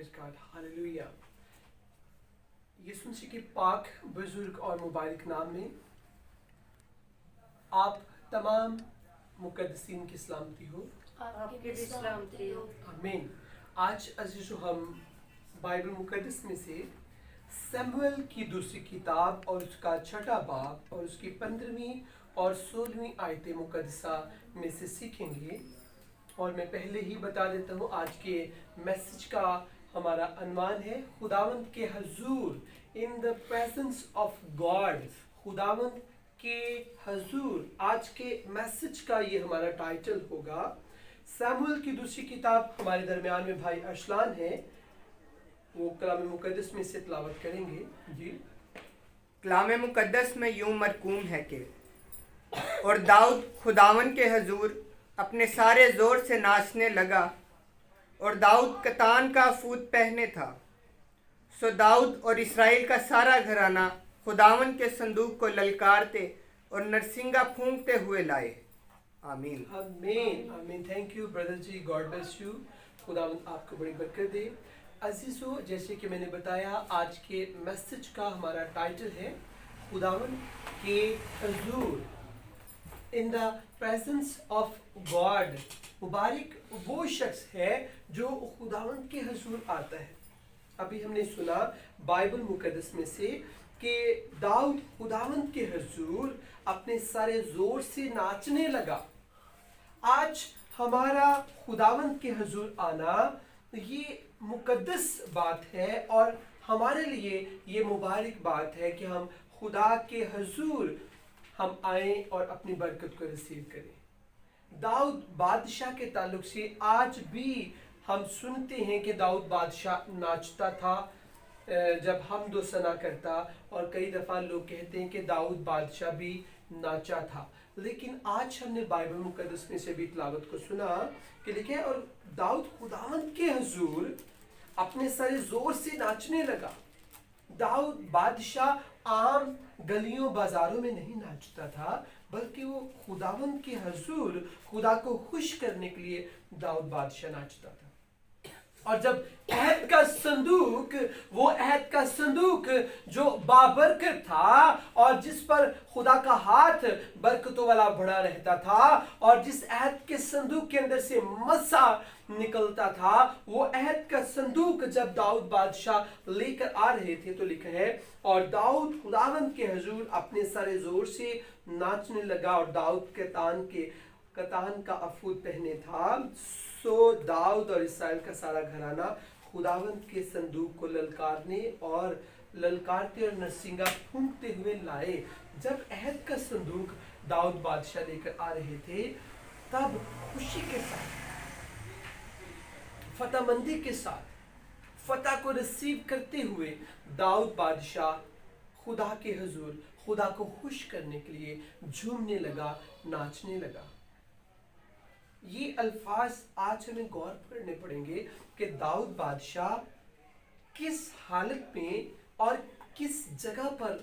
Praise God, hallelujah. यीशु मसीह के पाक, बुजुर्ग और मुबारक नाम में आप तमाम मुकद्दसीन की सलामती हो। आपकी भी सलामती हो। आमीन। आज अजीजों हम बाइबल मुकद्दस में से सैमुएल की दूसरी किताब और उसका छठा बाब और उसकी 15वीं और 16वीं आयतें मुकद्दसा में से सीखेंगे। और मैं पहले ही बता देता हूँ, आज के मैसेज का हमारा अन्वान है खुदावंद के हजूर, in the presence of God. खुदावंद के हजूर, आज के मैसेज का ये हमारा टाइटल होगा। सैमुएल की दूसरी किताब हमारे दरमियान में भाई अरसलान है, वो कलाम मुकद्दस में से तिलावत करेंगे। जी। कलाम मुकद्दस में यूं मरकूम है कि और दाऊद खुदावन के हजूर अपने सारे जोर से नाचने लगा, और दाऊद कतान का फूत पहने था। सो दाऊद और इसराइल का सारा घराना खुदावन के संदूक को ललकारते और नरसिंगा फूंकते हुए लाए। आमीन आमीन आमीन। Thank you brother ji, God bless you. खुदावंद आपको बड़ी बरकत दे। अजीजों, जैसे कि मैंने बताया, आज के मैसेज का हमारा टाइटल है खुदावंद के हजूर, in the presence of God. मुबारक वो शख्स है जो खुदावंद के हजूर आता है। अभी हमने सुना बाइबल मुकद्दस में से कि दाऊद खुदावंद के हजूर अपने सारे जोर से नाचने लगा। आज हमारा खुदावंद के हजूर आना ये मुकद्दस बात है, और हमारे लिए ये मुबारक बात है कि हम खुदा के हजूर हम आए और अपनी बरकत को रिसीव करें। दाऊद बादशाह के ताल्लुक से आज भी हम सुनते हैं कि दाऊद बादशाह नाचता था जब हम दो सना करता, और कई दफ़ा लोग कहते हैं कि दाऊद बादशाह भी नाचा था। लेकिन आज हमने बाइबल मुकद्दस में से भी तिलावत को सुना कि लिखे, और दाऊद खुदावंद के हजूर अपने सारे जोर से नाचने लगा। दाऊद बादशाह आम गलियों बाजारों में नहीं नाचता था, बल्कि वो खुदावंद के हजूर खुदा को खुश करने के लिए दाऊद बादशाह नाचता था। और जब अहद का संदूक, वो अहद का संदूक जो बाबरकत था और जिस पर खुदा का हाथ बरकतों वाला बड़ा रहता था, और जिस अहद के संदूक के अंदर से मसा निकलता था, वो अहद का संदूक जब दाऊद बादशाह लेकर आ रहे थे, तो लिखा है और दाऊद खुदावंद के हजूर अपने सारे जोर से नाचने लगा, और दाऊद कतान का अफूद पहने था। सो दाऊद और इसराइल का सारा घराना खुदावंद के संदूक को ललकारते और नरसिंगा फूंकते हुए लाए। जब अहद का संदूक दाऊद बादशाह लेकर आ रहे थे, तब खुशी के साथ, फतहमंदी के साथ, फतह को रिसीव करते हुए दाऊद बादशाह खुदा के हजूर खुदा को खुश करने के लिए झूमने लगा, नाचने लगा। ये अल्फाज आज हमें गौर करने पड़ेंगे कि दाऊद बादशाह किस हालत में और किस जगह पर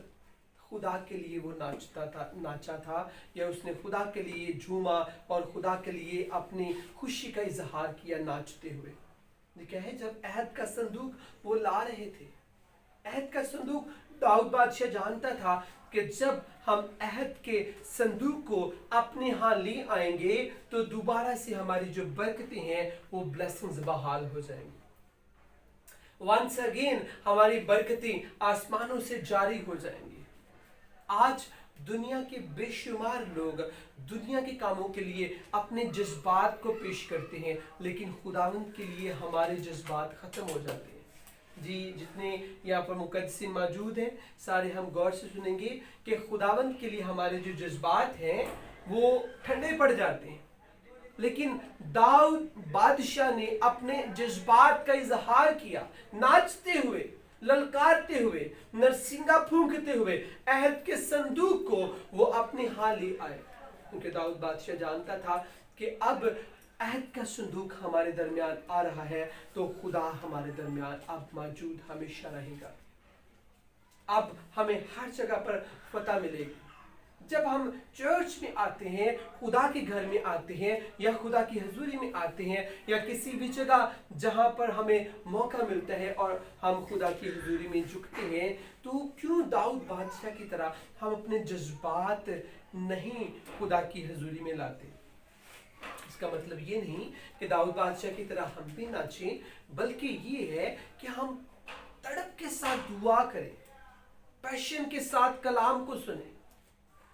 खुदा के लिए वो नाचा था, या उसने खुदा के लिए झूमा और खुदा के लिए अपनी खुशी का इजहार किया नाचते हुए। क्या है, जब अहद का संदूक वो ला रहे थे, अहद का संदूक, दाऊद बादशाह जानता था कि जब हम अहद के संदूक को अपने यहाँ ले आएंगे तो दोबारा से हमारी जो बरकतें हैं वो ब्लेसिंग्स बहाल हो जाएंगी। वंस अगेन हमारी बरकतें आसमानों से जारी हो जाएंगी। आज दुनिया के बेशुमार लोग दुनिया के कामों के लिए अपने जज्बात को पेश करते हैं, लेकिन खुदावंद के लिए हमारे जज्बात खत्म हो जाते हैं। जी, जितने यहाँ पर मुकद्दसीन मौजूद हैं, सारे हम गौर से सुनेंगे कि खुदावंद के लिए हमारे जो जज्बात हैं वो ठंडे पड़ जाते हैं। लेकिन दाऊद बादशाह ने अपने जज्बात का इजहार किया, नाचते हुए, ललकारते हुए, नरसिंगा फूंकते हुए अहद के संदूक को वो अपने हाथ ले आए, क्योंकि दाऊद बादशाह जानता था कि अब अहद का संदूक हमारे दरमियान आ रहा है, तो खुदा हमारे दरमियान अब मौजूद हमेशा रहेगा। अब हमें हर जगह पर फतह मिलेगी। जब हम चर्च में आते हैं, खुदा के घर में आते हैं या खुदा की हजूरी में आते हैं या किसी भी जगह जहाँ पर हमें मौका मिलता है और हम खुदा की हजूरी में झुकते हैं, तो क्यों दाऊद बादशाह की तरह हम अपने जज्बात नहीं खुदा की हजूरी में लाते? इसका मतलब ये नहीं कि दाऊद बादशाह की तरह हम भी नाचें, बल्कि ये है कि हम तड़प के साथ दुआ करें, पैशन के साथ कलाम को सुने,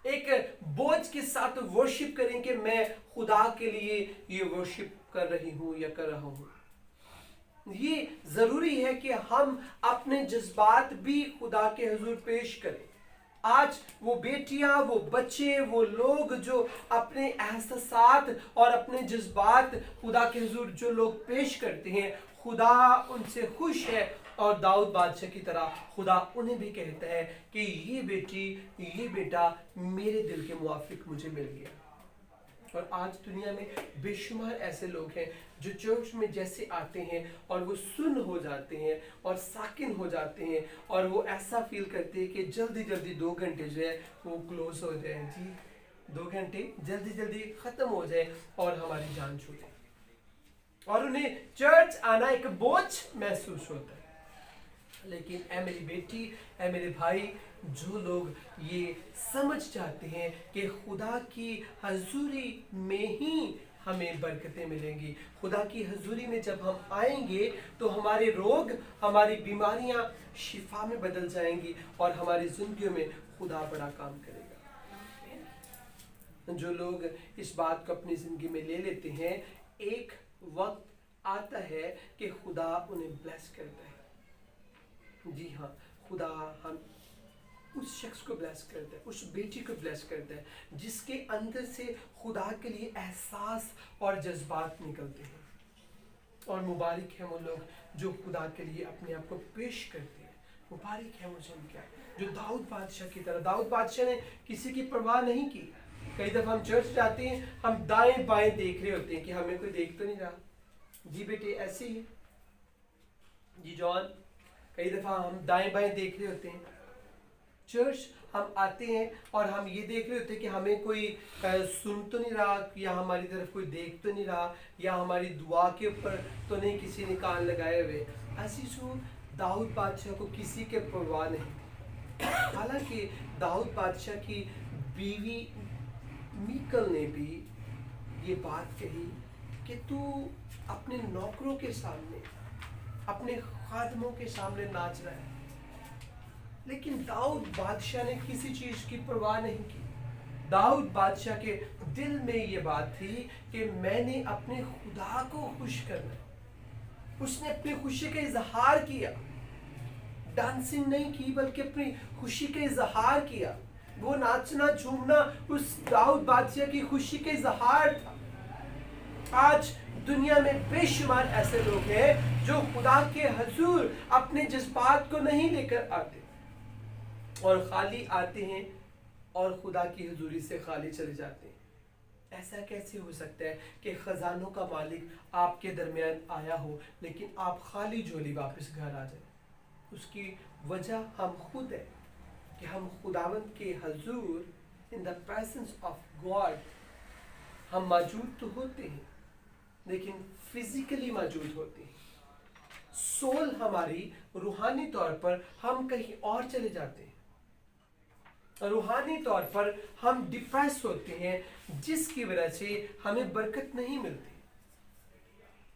एक बोझ के साथ वर्शिप करें कि मैं खुदा के लिए ये वर्शिप कर रही हूँ या कर रहा हूँ। ये जरूरी है कि हम अपने जज्बात भी खुदा के हुजूर पेश करें। आज वो बेटियां, वो बच्चे, वो लोग जो अपने एहसासात और अपने जज्बात खुदा के हुजूर जो लोग पेश करते हैं, खुदा उनसे खुश है और दाऊद बादशाह की तरह खुदा उन्हें भी कहता है कि ये बेटी, ये बेटा मेरे दिल के मुआफिक मुझे मिल गया। और आज दुनिया में बेशुमार ऐसे लोग हैं जो चर्च में जैसे आते हैं और वो सुन हो जाते हैं और साकिन हो जाते हैं और वो ऐसा फील करते हैं कि जल्दी जल्दी 2 घंटे जो है वो क्लोज हो जाए, जी 2 घंटे जल्दी जल्दी ख़त्म हो जाए और हमारी जान छूटे, और उन्हें चर्च आना एक बोझ महसूस होता है। लेकिन ऐ मेरी बेटी, ऐ मेरे भाई, जो लोग ये समझ जाते हैं कि खुदा की हजूरी में ही हमें बरकतें मिलेंगी, खुदा की हजूरी में जब हम आएंगे तो हमारे रोग, हमारी बीमारियां शिफा में बदल जाएंगी और हमारी जिंदगियों में खुदा बड़ा काम करेगा। जो लोग इस बात को अपनी जिंदगी में ले लेते हैं, एक वक्त आता है कि खुदा उन्हें ब्लेस करता है। जी हाँ, खुदा हम उस शख्स को ब्लेस करता है, उस बेटी को ब्लेस करता है जिसके अंदर से खुदा के लिए एहसास और जज्बात निकलते हैं। और मुबारक है वो लोग जो खुदा के लिए अपने आप को पेश करते हैं। मुबारक है मुझे क्या, जो दाऊद बादशाह की तरह, दाऊद बादशाह ने किसी की परवाह नहीं की। कई दफ़ा हम चर्च जाते हैं, हम दाएं बाएं देख रहे होते हैं कि हमें कोई देख तो नहीं रहा। जी बेटे ऐसे ही, जी जॉन, कई दफ़ा हम दाएं बाएं देख रहे होते हैं। चर्च हम आते हैं और हम ये देख रहे होते हैं कि हमें कोई सुन तो नहीं रहा, या हमारी तरफ कोई देख तो नहीं रहा, या हमारी दुआ के ऊपर तो नहीं किसी ने कान लगाए हुए। अजीज़ों, दाऊद बादशाह को किसी के परवाह नहीं। हालांकि दाऊद बादशाह की बीवी मीकल ने भी ये बात कही कि तू अपने नौकरों के सामने, अपने खादमों के सामने नाच रहा है। लेकिन दाऊद बादशाह ने किसी चीज की परवाह नहीं की। दाऊद बादशाह के दिल में ये बात थी कि मैंने अपने खुदा को खुश करना है। उसने अपनी खुशी का इजहार किया, डांसिंग नहीं की बल्कि अपनी खुशी का इजहार किया। वो नाचना झूमना उस दाऊद बादशाह की खुशी का इजहार था। आज दुनिया में बेशुमार ऐसे लोग हैं जो खुदा के हुजूर अपने जज्बात को नहीं लेकर आते और खाली आते हैं और खुदा की हुजूरी से खाली चले जाते हैं। ऐसा कैसे हो सकता है कि खजानों का मालिक आपके दरमियान आया हो लेकिन आप खाली झोली वापस घर आ जाए? उसकी वजह हम खुद है कि हम खुदावंद के हुजूर इन द प्रेजेंस ऑफ गॉड हम मौजूद तो होते हैं लेकिन फिजिकली मौजूद होते हैं। सोल हमारी रूहानी तौर पर हम कहीं और चले जाते हैं। रूहानी तौर पर हम डिप्रेस होते हैं जिसकी वजह से हमें बरकत नहीं मिलती।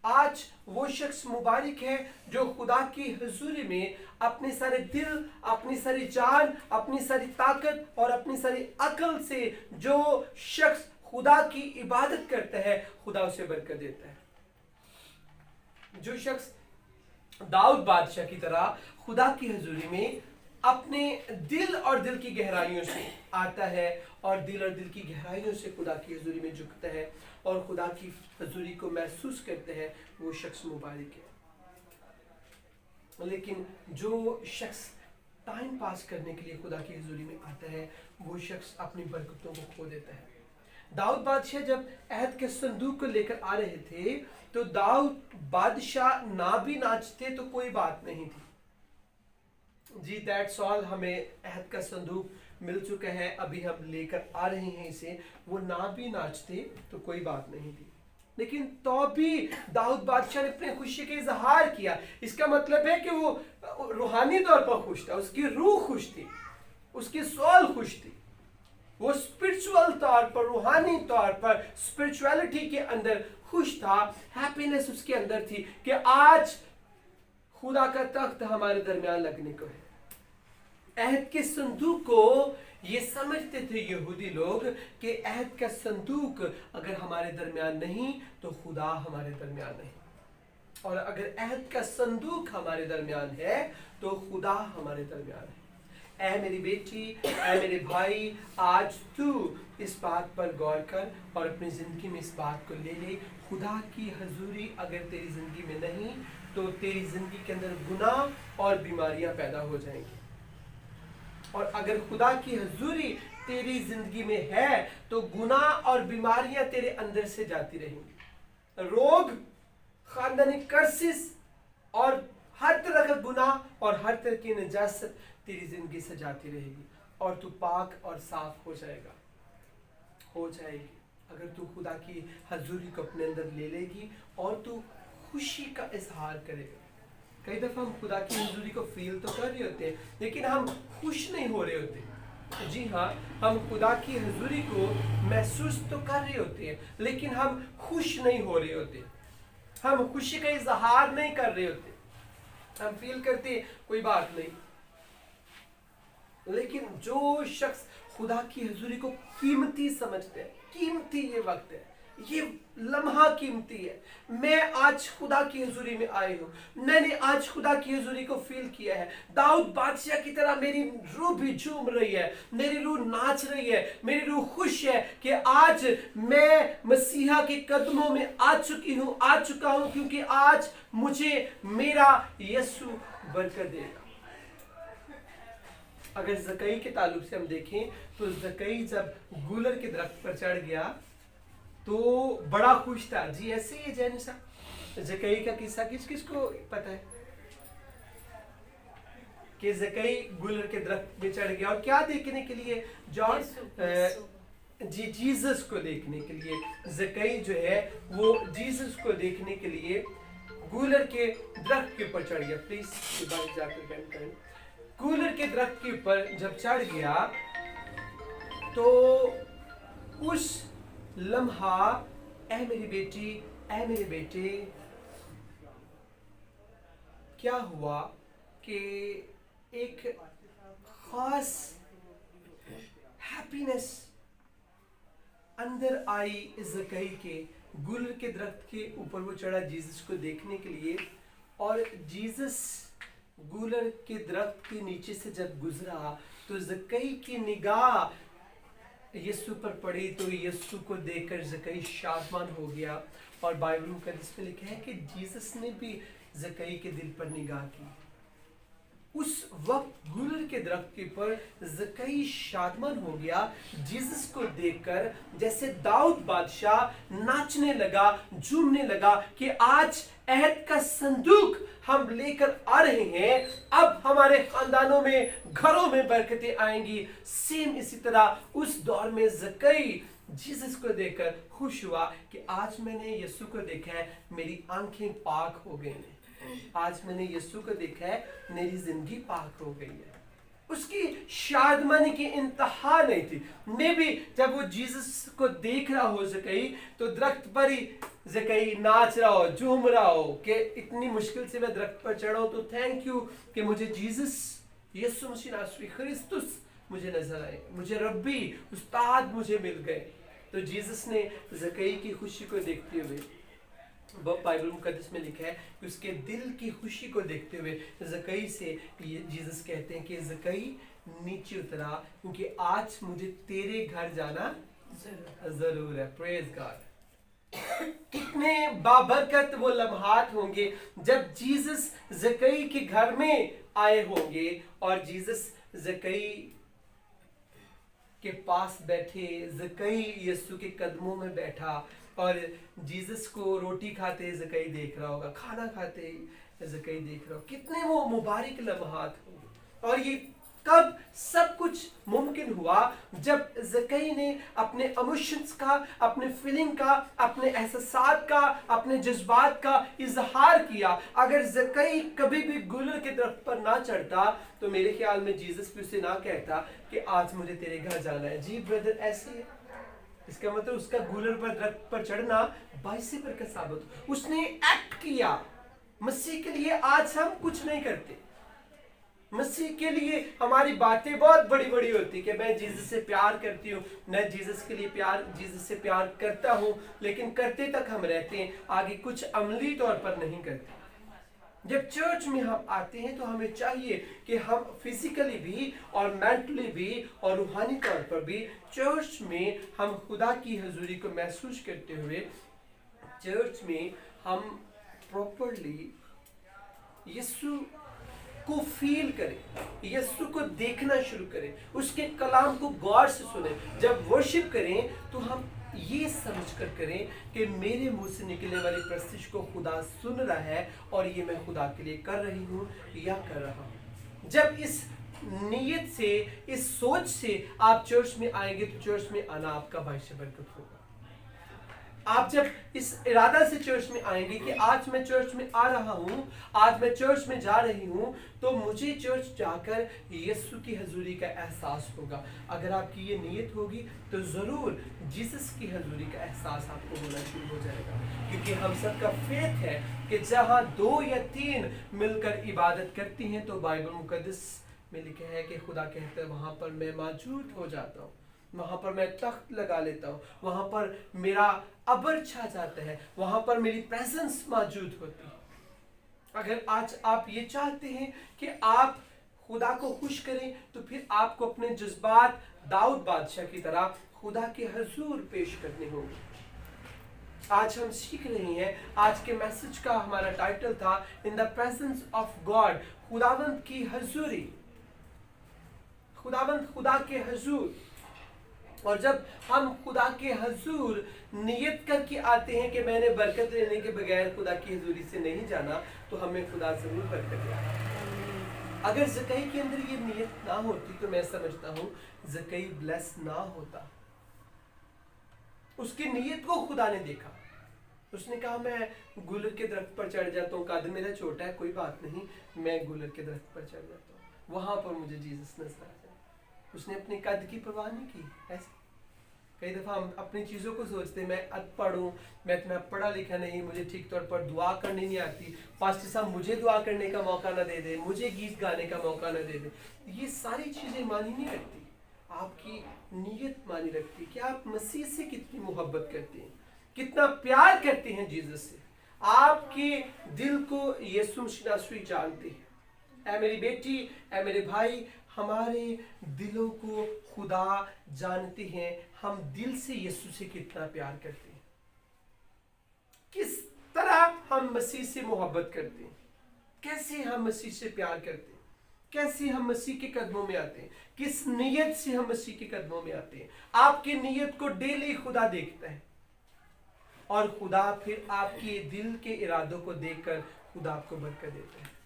आज वो शख्स मुबारक है जो खुदा की हुजूरी में अपने सारे दिल, अपनी सारी जान, अपनी सारी ताकत और अपनी सारी अकल से जो शख्स खुदा की इबादत करता है, खुदा उसे बरकत देता है। जो शख्स दाऊद बादशाह की तरह खुदा की हुजूरी में अपने दिल और दिल की गहराइयों से आता है और दिल और दिल की गहराइयों से खुदा की हुजूरी में झुकता है और खुदा की हुजूरी को महसूस करते हैं, वो शख्स मुबारक है। लेकिन जो शख्स टाइम पास करने के लिए खुदा की हुजूरी में आता है, वो शख्स अपनी बरकतों को खो देता है। दाऊद बादशाह जब अहद के संदूक को लेकर आ रहे थे तो दाऊद बादशाह ना भी नाचते तो कोई बात नहीं थी। जी दैट्स ऑल, हमें अहद का संदूक मिल चुका है, अभी हम लेकर आ रहे हैं इसे, वो ना भी नाचते तो कोई बात नहीं थी, लेकिन तो भी दाऊद बादशाह ने अपने खुशी का इजहार किया। इसका मतलब है कि वो रूहानी तौर पर खुश था, उसकी रूह खुश थी, उसकी सोल खुश थी, वो स्पिरिचुअल तौर पर, रूहानी तौर पर, स्पिरिचुअलिटी के अंदर खुश था। हैप्पीनेस उसके अंदर थी कि आज खुदा का तख्त हमारे दरमियान लगने को है। अहद के संदूक को ये समझते थे यहूदी लोग कि अहद का संदूक अगर हमारे दरमियान नहीं तो खुदा हमारे दरमियान नहीं, और अगर अहद का संदूक हमारे दरमियान है तो खुदा हमारे दरमियान है। ऐ मेरी बेटी, ऐ मेरे भाई, आज तू इस बात पर गौर कर और अपनी जिंदगी में इस बात को ले ले। खुदा की हजूरी अगर तेरी जिंदगी में नहीं तो तेरी जिंदगी के अंदर गुनाह और बीमारियां पैदा हो जाएंगी, और अगर खुदा की हजूरी तेरी जिंदगी में है तो गुनाह और बीमारियां तेरे अंदर से जाती रहेंगी। रोग, खानदानी कर्सिस और हर तरह का गुनाह और हर तरह की नजासत तेरी जिंदगी से जाती रहेगी, और तू पाक और साफ हो जाएगी अगर तू खुदा की हजूरी को अपने अंदर ले लेगी और तू खुशी का इजहार करेगा। कई दफा हम खुदा की हजूरी को फील तो कर रहे होते हैं लेकिन हम खुश नहीं हो रहे होते। जी हाँ, हम खुदा की हजूरी को महसूस तो कर रहे होते हैं लेकिन हम खुश नहीं हो रहे होते, हम खुशी का इजहार नहीं कर रहे होते। हम फील करते हैं कोई बात नहीं, लेकिन जो शख्स खुदा की हजूरी को कीमती समझते हैं, कीमती ये वक्त है, ये लम्हा कीमती है। मैं आज खुदा की हजूरी में आई हूँ, मैंने आज खुदा की हजूरी को फील किया है। दाऊद बादशाह की तरह मेरी रूह भी झूम रही है, मेरी रूह नाच रही है, मेरी रूह खुश है कि आज मैं मसीहा के कदमों में आ चुका हूँ, क्योंकि आज मुझे मेरा यीशु बरकत देगा। अगर जकई के ताल्लुक से हम देखें तो जकई जब गूलर के दरख्त पर चढ़ गया तो बड़ा खुश था। जी ऐसे ही है जैनसा, जकई का किस्सा किसको पता है कि जकई गूलर के दरख्त में चढ़ गया और क्या देखने के लिए? जॉन जी जीसस को देखने के लिए। जकई जो है वो जीसस को देखने के लिए गूलर के दरख्त के ऊपर चढ़ गया। प्लीज जाकर बैठ करें। गूलर के दरख्त के ऊपर जब चढ़ गया तो उस लम्हा, ऐ मेरी बेटी, ऐ मेरे बेटे, क्या हुआ कि एक खास हैप्पीनेस अंदर आई जकई के। गूलर के दरख्त के ऊपर वो चढ़ा जीसस को देखने के लिए, और जीसस गूलर के दरख्त के नीचे से जब गुजरा तो जकई की निगाह यीशु पर पड़ी, तो यीशु को देखकर जकई शादमान हो गया। और बाइबल मुकद्दस में लिखा है कि जीसस ने भी जकई के दिल पर निगाह की। उस वक्त गूलर के दरख्त के ऊपर जकई शादमान हो गया जीसस को देखकर, जैसे दाऊद बादशाह नाचने लगा, झूमने लगा कि आज अहद का संदूक हम लेकर आ रहे हैं, अब हमारे खानदानों में, घरों में बरकतें आएंगी। सेम इसी तरह उस दौर में जकई जीसस को देखकर खुश हुआ कि आज मैंने यीशु को देखा है, मेरी आंखें पाक हो गई हैं। आज मैंने यीशु को देखा है, मेरी जिंदगी पाक हो गई है। उसकी शादमानी की इंतहा नहीं थी। मैं भी जब वो जीसस को देख रहा हो जकई तो दरख्त पर ही जकई नाच रहा हो, झूम रहा हो कि इतनी मुश्किल से मैं दरख्त पर चढ़ा हूं, तो थैंक यू कि मुझे जीसस, यीशु मसीह नासरी क्रिस्तुस मुझे नजर आए, मुझे रब्बी उस्ताद मुझे मिल गए। तो जीसस ने जकई की खुशी को देखते हुए, बाइबल मुकद्दस में लिखा है कि उसके दिल की खुशी को देखते हुए जकई से जीसस कहते हैं कि जकई नीचे उतरा, क्योंकि आज मुझे तेरे घर जाना जरूर है। Praise God. कितने बाबरकत वो लम्हात होंगे जब जीसस जकई के घर में आए होंगे और जीसस जकई के पास बैठे, जकई यीशु के कदमों में बैठा और जीसस को रोटी खाते जकई देख रहा होगा, खाना खाते जकई देख रहा होगा। कितने वो मुबारक लम्हात होंगे। और ये कब सब कुछ मुमकिन हुआ? जब ज़कई ने अपने इमोशंस का, अपने फीलिंग का, अपने एहसासात का, अपने जज्बात का इजहार किया। अगर ज़कई कभी भी गुलर के दरख्त पर ना चढ़ता तो मेरे ख्याल में जीसस भी उसे ना कहता कि आज मुझे तेरे घर जाना है। जी ब्रदर, ऐसे है। इसका मतलब उसका गुलर पर दरख्त पर चढ़ना बाइस बरकत साबित। उसने एक्ट किया मसीह के लिए। आज हम कुछ नहीं करते। मसीह के लिए हमारी बातें बहुत बड़ी बड़ी होती कि मैं जीसस से प्यार करती हूँ, मैं जीसस के लिए जीसस से प्यार करता हूँ, लेकिन करते तक हम रहते हैं, आगे कुछ अमली तौर पर नहीं करते। जब चर्च में हम आते हैं तो हमें चाहिए कि हम फिजिकली भी और मेंटली भी और रूहानी तौर पर भी चर्च में हम खुदा की हजूरी को महसूस करते हुए चर्च में हम प्रॉपरली यीशु को फील करें, यीशु को देखना शुरू करें, उसके कलाम को गौर से सुने। जब वर्शिप करें तो हम ये समझ कर करें कि मेरे मुंह से निकलने वाली प्रस्तिश को खुदा सुन रहा है और ये मैं खुदा के लिए कर रही हूँ या कर रहा हूँ। जब इस नीयत से, इस सोच से आप चर्च में आएंगे तो चर्च में आना आपका बाइस बरकत होगा। आप जब इस इरादा से चर्च में आएंगे कि आज मैं चर्च में आ रहा हूँ, आज मैं चर्च में जा रही हूँ, तो मुझे चर्च जाकर यीशु की हजूरी का एहसास होगा। अगर आपकी ये नीयत होगी तो ज़रूर जीसस की हजूरी का एहसास आपको होना शुरू हो जाएगा। क्योंकि हम सबका फेथ है कि जहाँ 2 या 3 मिलकर इबादत करती हैं तो बाइबल मुकद्दस में लिखा है कि खुदा कहता है वहाँ पर मैं मौजूद हो जाता हूँ, वहाँ पर मैं तख्त लगा लेता हूँ, वहाँ पर मेरा अबर छा जाता है, वहाँ पर मेरी प्रेजेंस मौजूद होती है। अगर आज आप ये चाहते हैं कि आप खुदा को खुश करें तो फिर आपको अपने जज्बात दाऊद बादशाह की तरह खुदा के हजूर पेश करने होंगे। आज हम सीख रहे हैं, आज के मैसेज का हमारा टाइटल था इन द प्रेजेंस ऑफ गॉड, खुदावंद की हजूरी, खुदावंद खुदा के हजूर। और जब हम खुदा के हजूर नियत करके आते हैं कि मैंने बरकत लेने के बगैर खुदा की हजूरी से नहीं जाना, तो हमें खुदा जरूर बरकत देगा। अगर ज़कई के अंदर ये नियत ना होती तो मैं समझता हूँ ज़कई ब्लेस ना होता। उसकी नियत को खुदा ने देखा, उसने कहा मैं गुलर के दरख्त पर चढ़ जाता हूँ, कद मेरा छोटा है, कोई बात नहीं, मैं गुलर के दरख्त पर चढ़ जाता हूँ, वहां पर मुझे जीसस नजर आ जाए। उसने अपने कद की परवाह नहीं की। ऐसे कई दफ़ा हम अपनी चीज़ों को सोचते हैं, मैं अनपढ़ हूँ, मैं इतना पढ़ा लिखा नहीं, मुझे ठीक तौर पर दुआ करनी नहीं आती, पास्टर साहब मुझे दुआ करने का मौका ना दे दे, मुझे गीत गाने का मौका ना दे दे। ये सारी चीज़ें मानी नहीं रखती, आपकी नीयत मानी रखती कि आप मसीह से कितनी मोहब्बत करते हैं, कितना प्यार करते हैं जीसस से। आपके दिल को यीशु मसीह जानते हैं। ऐ मेरी बेटी, ऐ मेरे भाई, हमारे दिलों को खुदा जानते हैं। हम दिल से यीशु से कितना प्यार करते हैं, किस तरह हम मसीह से मोहब्बत करते हैं, कैसे हम मसीह से प्यार करते हैं, कैसे हम मसीह के कदमों में आते हैं, किस नीयत से हम मसीह के कदमों में आते हैं। आपकी नीयत को डेली खुदा देखता है और खुदा फिर आपके दिल के इरादों को देखकर खुदा आपको बरकत देता है।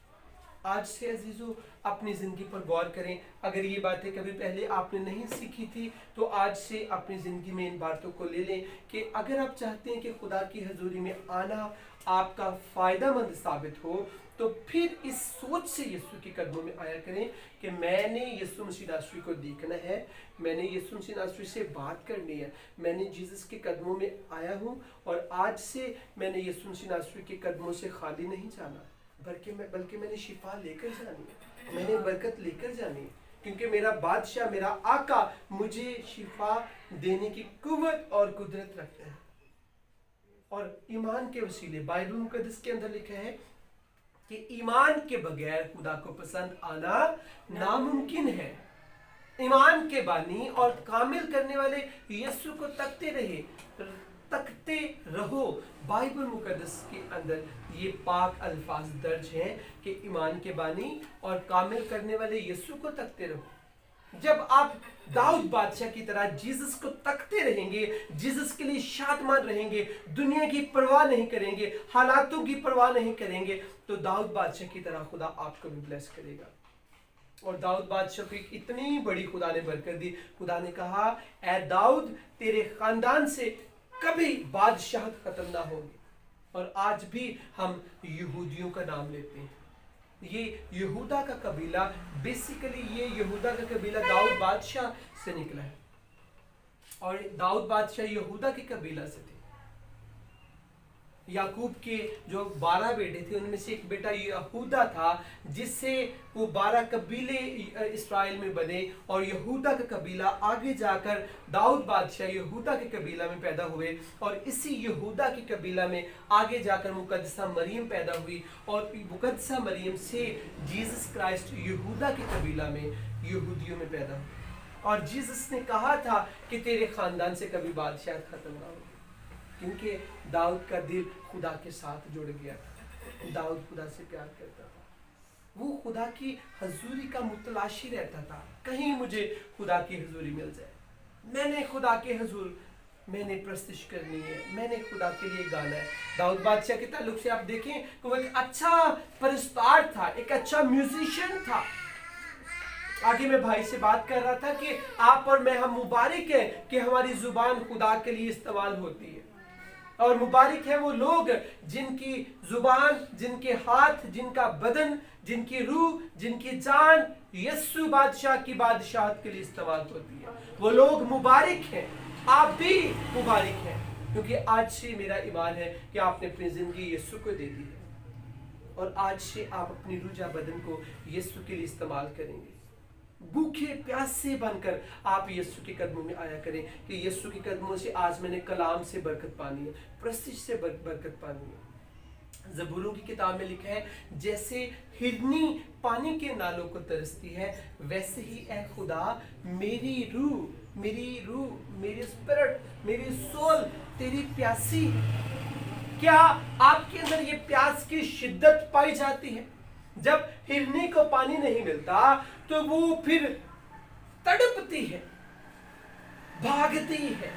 आज से अजीजों अपनी ज़िंदगी पर गौर करें। अगर ये बातें कभी पहले आपने नहीं सीखी थी तो आज से अपनी ज़िंदगी में इन बातों को ले लें कि अगर आप चाहते हैं कि खुदा की हजूरी में आना आपका फ़ायदेमंद साबित हो, तो फिर इस सोच से यीशु के कदमों में आया करें कि मैंने यीशु मसीह नासरी को देखना है, मैंने यीशु मसीह नासरी से बात करनी है, मैंने जीसस के कदमों में आया हूँ और आज से मैंने यीशु मसीह नासरी के कदमों से खाली नहीं जाना, बल्कि मैंने शिफा लेकर जानी है, मैंने बरकत लेकर जानी है, क्योंकि मेरा बादशाह, मेरा आका मुझे शिफा देने की कुव्वत और कुदरत रखता है। और ईमान के वसीले बाइबल मुकद्दस के अंदर लिखा है कि ईमान के बगैर खुदा को पसंद आना नामुमकिन है। ईमान के बानी और कामिल करने वाले यीशु को तकते रहो। बाइबल मुकद्दस के अंदर ये पाक अल्फाज दर्ज हैं कि ईमान के बानी और कामिल करने वाले यीशु को तकते रहो। जब आप दाऊद बादशाह की तरह जीसस को तकते रहेंगे, जीसस के लिए शादमान रहेंगे, दुनिया की परवाह नहीं करेंगे, हालातों की परवाह नहीं करेंगे, तो दाऊद बादशाह की तरह खुदा आपको भी ब्लेस करेगा। और दाऊद बादशाह को एक इतनी बड़ी खुदा ने बरकत दी। खुदा ने कहा, ऐ दाऊद, तेरे खानदान से कभी बादशाह खत्म ना होगी। और आज भी हम यहूदियों का नाम लेते हैं। ये यहूदा का कबीला, बेसिकली ये यहूदा का कबीला दाऊद बादशाह से निकला है, और दाऊद बादशाह यहूदा के कबीला से थे। याकूब के जो 12 बेटे थे उनमें से एक बेटा यहूदा था, जिससे वो 12 कबीले इस्राएल में बने, और यहूदा का कबीला आगे जाकर दाऊद बादशाह यहूदा के कबीला में पैदा हुए, और इसी यहूदा के कबीला में आगे जाकर मुकद्दसा मरियम पैदा हुई, और मुकद्दसा मरियम से जीसस क्राइस्ट यहूदा के कबीला में यहूदियों में पैदा हुआ। और जीसस ने कहा था कि तेरे खानदान से कभी बादशाह खत्म ना हो, क्योंकि दाऊद का दिल खुदा के साथ जुड़ गया था। दाऊद खुदा से प्यार करता था, वो खुदा की हजूरी का मुतलाशी रहता था, कहीं मुझे खुदा की हजूरी मिल जाए, मैंने खुदा के हजूर मैंने प्रस्तिश करनी है, मैंने खुदा के लिए गाना है। दाऊद बादशाह के ताल्लुक से आप देखें कि वो एक अच्छा परस्तार था, एक अच्छा म्यूजिशियन था। आगे मैं भाई से बात कर रहा था कि आप और मैं, हम मुबारक है कि हमारी जुबान खुदा के लिए इस्तेमाल होती है, और मुबारक है वो लोग जिनकी जुबान, जिनके हाथ, जिनका बदन, जिनकी रूह, जिनकी जान यस्सु बादशाह की बादशाहत के लिए इस्तेमाल होती है। वो लोग मुबारक हैं, आप भी मुबारक हैं, क्योंकि आज से मेरा ईमान है कि आपने अपनी जिंदगी यस्सु को दे दी है, और आज से आप अपनी रूजा बदन को यस्सु के लिए इस्तेमाल करेंगे। भूखे प्यासे बनकर आप यीशु के कदमों में आया करें कि यीशु के कदमों से आज मैंने कलाम से बरकत पानी है, प्रस्तिश से बरकत पानी है। ज़बूरों की किताब में लिखा है, जैसे हिरनी पानी के नालों को तरसती है, वैसे ही ए खुदा मेरी रूह, मेरी स्पिरिट, मेरी सोल तेरी प्यासी है। क्या आपके अंदर ये प्यास की शिद्दत पाई जाती है? जब हिरनी को पानी नहीं मिलता तो वो फिर तड़पती है, भागती है,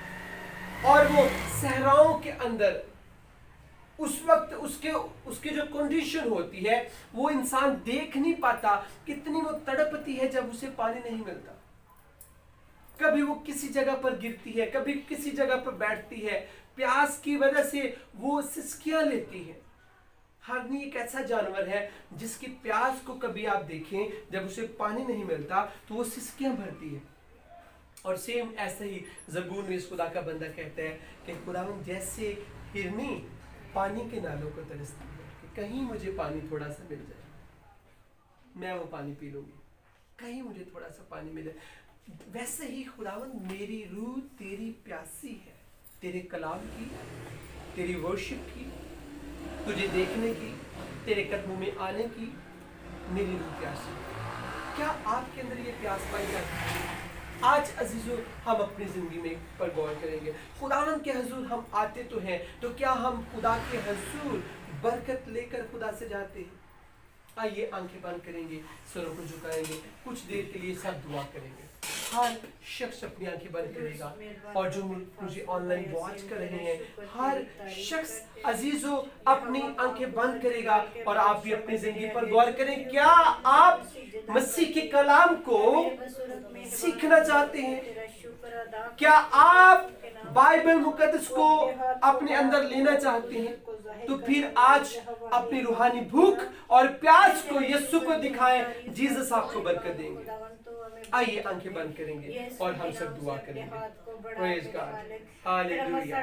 और वो सहराओं के अंदर उस वक्त उसके जो कंडीशन होती है वो इंसान देख नहीं पाता, कितनी वो तड़पती है जब उसे पानी नहीं मिलता। कभी वो किसी जगह पर गिरती है, कभी किसी जगह पर बैठती है, प्यास की वजह से वो सिसकियां लेती है। हिरनी एक ऐसा जानवर है जिसकी प्यास को कभी आप देखें, जब उसे पानी नहीं मिलता तो वो सिसकियां भरती है। और सेम ऐसे ही ज़बूर में इस खुदा का बंदा कहता है कि खुदावंद जैसे हिरनी पानी के नालों को तरसती है कि कहीं मुझे पानी थोड़ा सा मिल जाए, मैं वो पानी पी लूंगी, कहीं मुझे थोड़ा सा पानी मिले, वैसे ही खुदावंद मेरी रूह तेरी प्यासी है, तेरे कलाम की, तेरी वर्शिप की, तुझे देखने की, तेरे कदमों में आने की मेरी रूह प्यासी। क्या आपके अंदर ये प्यास पाई जाती है? आज अजीजों हम अपनी जिंदगी में पर गौर करेंगे। खुदावंद के हुजूर हम आते तो हैं, तो क्या हम खुदा के हुजूर बरकत लेकर खुदा से जाते हैं? आइए आंखें बंद करेंगे, सरों को झुकाएंगे, कुछ देर के लिए सब दुआ करेंगे। हर शख्स अपनी आंखें बंद करेगा, और जो मुझे ऑनलाइन वॉच कर रहे हैं, हर शख्स अजीजों अपनी आंखें बंद करेगा, और आप भी अपनी जिंदगी पर गौर करें। क्या आप मसीह के कलाम को सीखना चाहते हैं? क्या आप बाइबल मुकद्दस को अपने अंदर लेना चाहते हैं? तो फिर आज अपनी रूहानी भूख और प्यास को यीशु को दिखाएं, जीसस आपको बरकत देंगे। आइए आंखें बंद करेंगे और हम सब दुआ करेंगे। Praise God, hallelujah.